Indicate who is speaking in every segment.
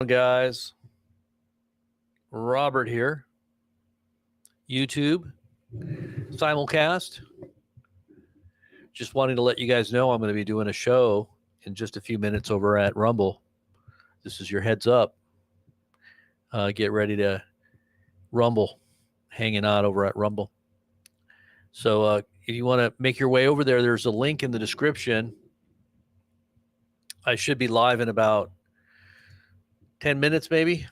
Speaker 1: Guys, Robert here. YouTube simulcast. Just wanting to let you guys know I'm going to be doing a show in just a few minutes over at Rumble. This is your heads up. Get ready to rumble, hanging out over at Rumble. So if you want to make your way over there, there's a link in the description. I should be live in about 10 minutes, maybe.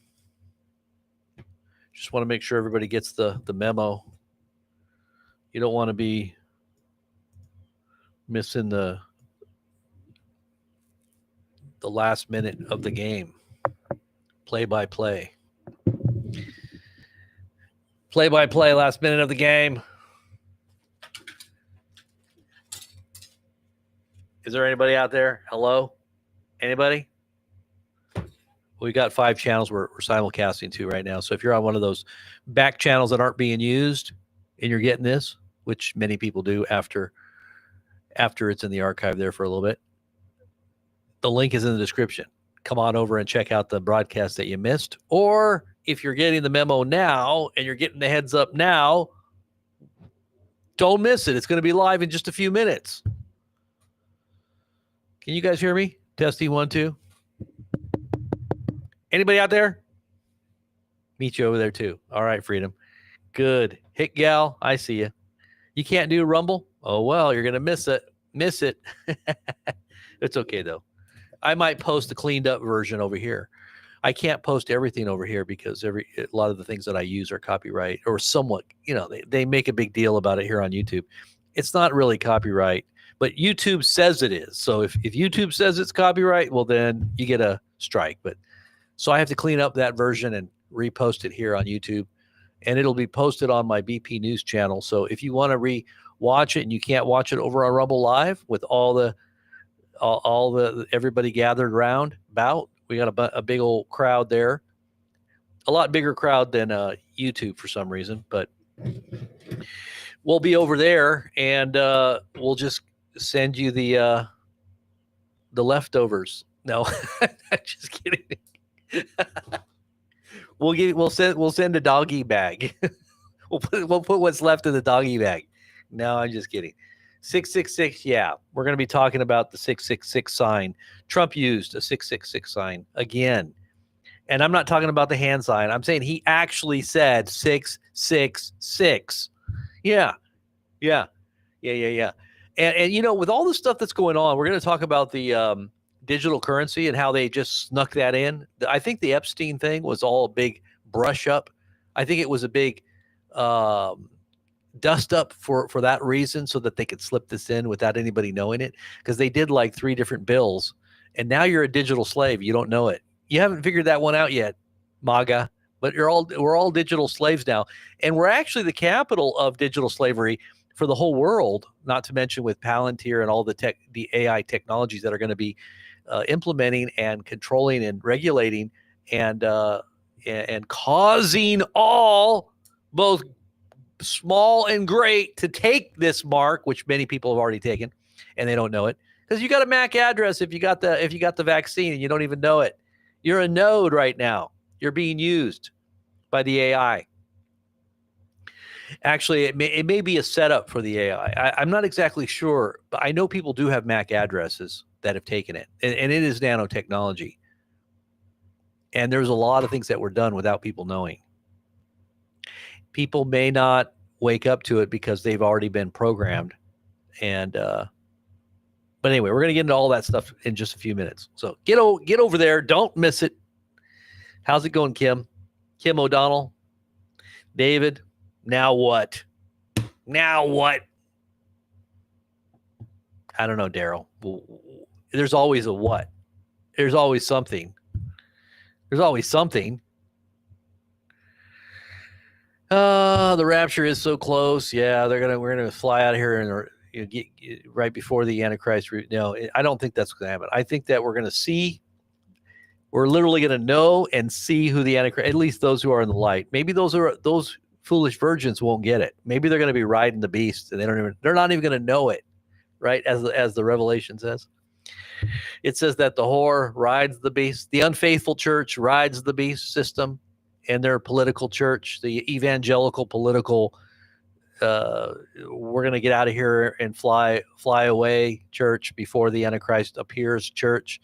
Speaker 1: Just want to make sure everybody gets the memo. You don't want to be missing the last minute of the game. Play by play, last minute of the game. Is there anybody out there? Hello? Anybody? We got 5 channels we're simulcasting to right now. So if you're on one of those back channels that aren't being used and you're getting this, which many people do after it's in the archive there for a little bit, the link is in the description. Come on over and check out the broadcast that you missed. Or if you're getting the memo now and you're getting the heads up now, don't miss it. It's going to be live in just a few minutes. Can you guys hear me? Testing 1, 2. Anybody out there? Meet you over there too. All right, Freedom. Good. Hit gal, I see you. You can't do Rumble? Oh, well, you're going to miss it. It's okay, though. I might post the cleaned up version over here. I can't post everything over here because a lot of the things that I use are copyright or somewhat, they make a big deal about it here on YouTube. It's not really copyright, but YouTube says it is. So if YouTube says it's copyright, well, then you get a strike. So I have to clean up that version and repost it here on YouTube, and it'll be posted on my BP News channel. So if you want to re-watch it and you can't watch it over on Rumble Live with all the everybody gathered around, we got a big old crowd there, a lot bigger crowd than YouTube for some reason, but we'll be over there and we'll just send you the leftovers. No, just kidding. We'll send a doggy bag. we'll put what's left in the doggy bag. No, I'm just kidding. 666, yeah. We're going to be talking about the 666 sign. Trump used a 666 sign again. And I'm not talking about the hand sign. I'm saying he actually said 666. Yeah. And with all the stuff that's going on, we're going to talk about the digital currency and how they just snuck that in. I think the Epstein thing was all a big brush up. I think it was a big dust up for that reason, so that they could slip this in without anybody knowing it, because they did like 3 different bills, and now you're a digital slave. You don't know it. You haven't figured that one out yet, MAGA, but we're all digital slaves now, and we're actually the capital of digital slavery for the whole world, not to mention with Palantir and all the AI technologies that are going to be implementing and controlling and regulating and causing all, both small and great, to take this mark, which many people have already taken, and they don't know it, because you got a MAC address if you got the vaccine and you don't even know it. You're a node right now. You're being used by the AI. Actually, it may be a setup for the AI. I'm not exactly sure, but I know people do have MAC addresses that have taken it, and it is nanotechnology. And there's a lot of things that were done without people knowing. People may not wake up to it because they've already been programmed. And but anyway, we're going to get into all that stuff in just a few minutes. So get over there. Don't miss it. How's it going, Kim? Kim O'Donnell? David? Now what? I don't know, Daryl. There's always a what. There's always something. The rapture is so close. Yeah, we're gonna fly out of here and get right before the Antichrist. No, I don't think that's gonna happen. I think that we're literally gonna know and see who the Antichrist. At least those who are in the light. Maybe those foolish virgins won't get it. Maybe they're gonna be riding the beast and they're not even gonna know it, right? As the Revelation says. It says that the whore rides the beast. The unfaithful church rides the beast system and their political church, the evangelical political, we're going to get out of here and fly away church before the Antichrist appears church,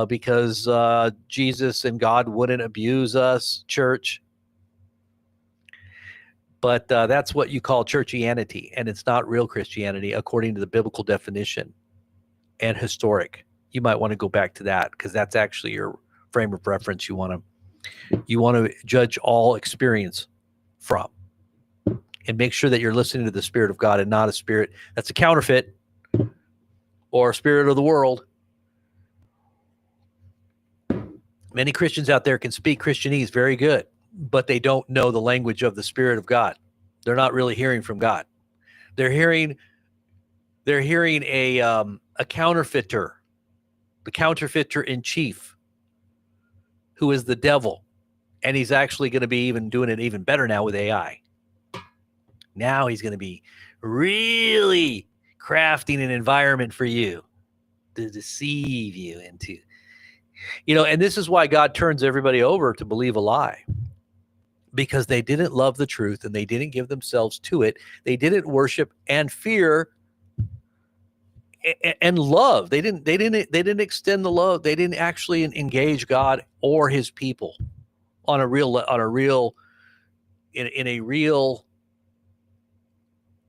Speaker 1: because Jesus and God wouldn't abuse us church. But that's what you call churchianity, and it's not real Christianity according to the biblical definition and historic. You might want to go back to that, because that's actually your frame of reference you want to judge all experience from, and make sure that you're listening to the Spirit of God and not a spirit that's a counterfeit or a spirit of the world. Many Christians out there can speak Christianese very good, but they don't know the language of the Spirit of God. They're not really hearing from God. They're hearing a counterfeiter, the counterfeiter in chief, who is the devil. And he's actually going to be even doing it even better now with AI. Now he's going to be really crafting an environment for you to deceive you into, and this is why God turns everybody over to believe a lie, because they didn't love the truth and they didn't give themselves to it. They didn't worship and fear and love. They didn't extend the love. They didn't actually engage God or his people in a real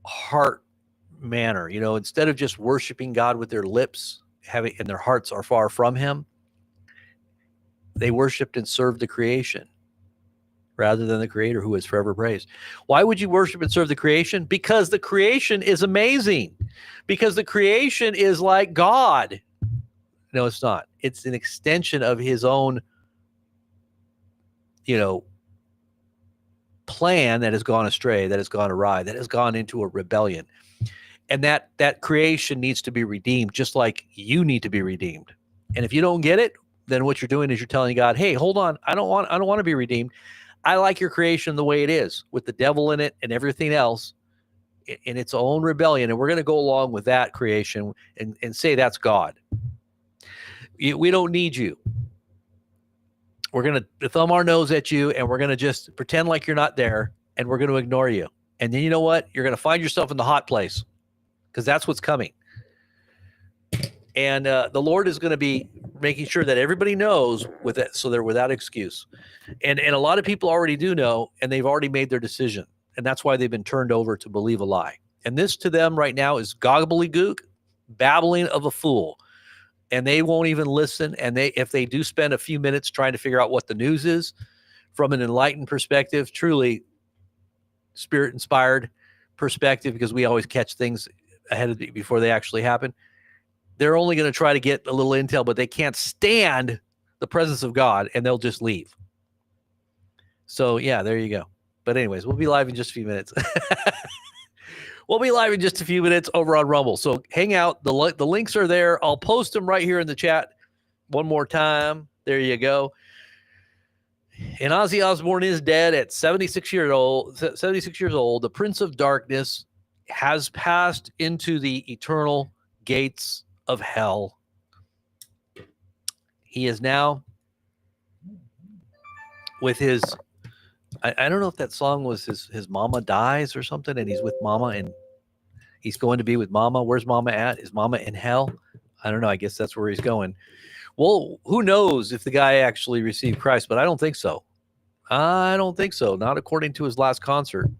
Speaker 1: heart manner. Instead of just worshiping God with their lips, and their hearts are far from him, they worshiped and served the creation rather than the creator, who is forever praised. Why would you worship and serve the creation? Because the creation is amazing. Because the creation is like God. No, it's not. It's an extension of his own, plan that has gone astray, that has gone awry, that has gone into a rebellion. And that creation needs to be redeemed, just like you need to be redeemed. And if you don't get it, then what you're doing is you're telling God, hey, hold on, I don't want to be redeemed. I like your creation the way it is, with the devil in it and everything else in its own rebellion. And we're going to go along with that creation and say that's God. We don't need you. We're going to thumb our nose at you, and we're going to just pretend like you're not there, and we're going to ignore you. And then you know what? You're going to find yourself in the hot place, because that's what's coming. And the Lord is going to be making sure that everybody knows with it, so they're without excuse. And a lot of people already do know, and they've already made their decision. And that's why they've been turned over to believe a lie. And this to them right now is gobbledygook, babbling of a fool. And they won't even listen. And if they do spend a few minutes trying to figure out what the news is from an enlightened perspective, truly spirit-inspired perspective, because we always catch things before they actually happen, they're only going to try to get a little intel, but they can't stand the presence of God, and they'll just leave. So, yeah, there you go. But anyways, we'll be live in just a few minutes. We'll be live in just a few minutes over on Rumble. So hang out. The links are there. I'll post them right here in the chat one more time. There you go. And Ozzy Osbourne is dead at 76 years old. The Prince of Darkness has passed into the eternal gates of hell. He is now with his, I don't know if that song was his mama dies or something, and he's with mama, and he's going to be with mama. Where's mama at? Is mama in hell? I don't know. I guess that's where he's going. Well, who knows if the guy actually received Christ, but I don't think so. Not according to his last concert.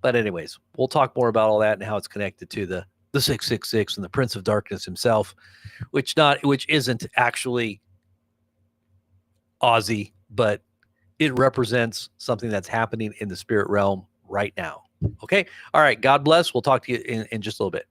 Speaker 1: But anyways, we'll talk more about all that and how it's connected to the 666 and the Prince of Darkness himself, which isn't actually Ozzy, but it represents something that's happening in the spirit realm right now. Okay. All right. God bless. We'll talk to you in just a little bit.